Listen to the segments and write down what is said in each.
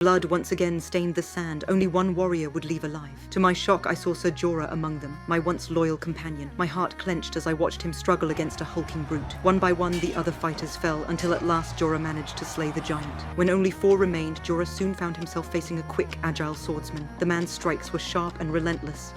Blood once again stained the sand. Only one warrior would leave alive. To my shock, I saw Ser Jorah among them, my once loyal companion. My heart clenched as I watched him struggle against a hulking brute. One by one, the other fighters fell, until at last Jorah managed to slay the giant. When only 4 remained, Jorah soon found himself facing a quick, agile swordsman. The man's strikes were sharp and relentless,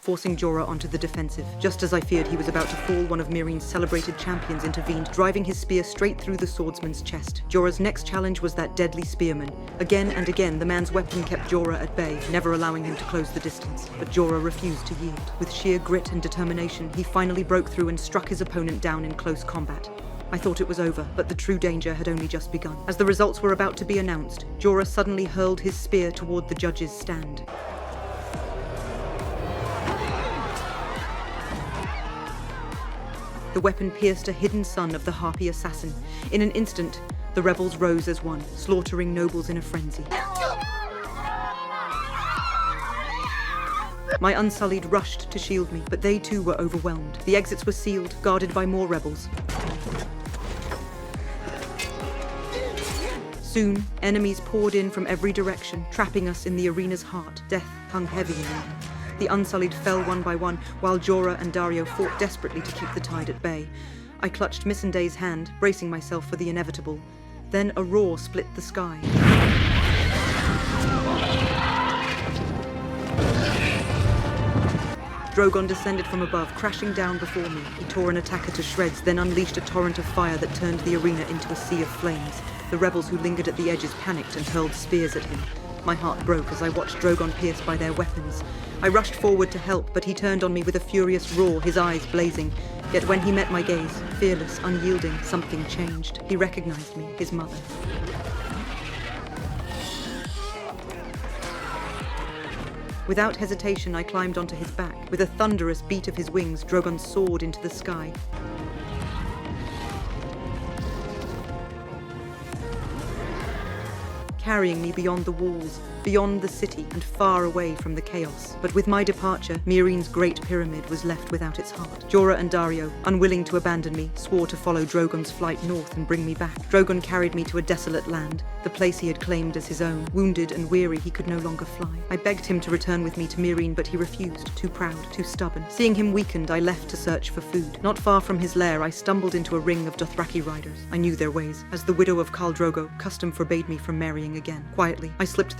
forcing Jorah onto the defensive. Just as I feared he was about to fall, one of Meereen's celebrated champions intervened, driving his spear straight through the swordsman's chest. Jorah's next challenge was that deadly spearman. Again and again, the man's weapon kept Jorah at bay, never allowing him to close the distance. But Jorah refused to yield. With sheer grit and determination, he finally broke through and struck his opponent down in close combat. I thought it was over, but the true danger had only just begun. As the results were about to be announced, Jorah suddenly hurled his spear toward the judge's stand. The weapon pierced a hidden son of the Harpy assassin. In an instant, the rebels rose as one, slaughtering nobles in a frenzy. My Unsullied rushed to shield me, but they too were overwhelmed. The exits were sealed, guarded by more rebels. Soon, enemies poured in from every direction, trapping us in the arena's heart. Death hung heavy in the air. The Unsullied fell one by one, while Jorah and Daario fought desperately to keep the tide at bay. I clutched Missandei's hand, bracing myself for the inevitable. Then a roar split the sky. Drogon descended from above, crashing down before me. He tore an attacker to shreds, then unleashed a torrent of fire that turned the arena into a sea of flames. The rebels who lingered at the edges panicked and hurled spears at him. My heart broke as I watched Drogon pierced by their weapons. I rushed forward to help, but he turned on me with a furious roar, his eyes blazing. Yet when he met my gaze, fearless, unyielding, something changed. He recognized me, his mother. Without hesitation, I climbed onto his back. With a thunderous beat of his wings, Drogon soared into the sky. Carrying me beyond the walls, beyond the city, and far away from the chaos. But with my departure, Meereen's Great Pyramid was left without its heart. Jorah and Daario, unwilling to abandon me, swore to follow Drogon's flight north and bring me back. Drogon carried me to a desolate land, the place he had claimed as his own. Wounded and weary, he could no longer fly. I begged him to return with me to Meereen, but he refused, too proud, too stubborn. Seeing him weakened, I left to search for food. Not far from his lair, I stumbled into a ring of Dothraki riders. I knew their ways. As the widow of Khal Drogo, custom forbade me from marrying again. Quietly, I slipped the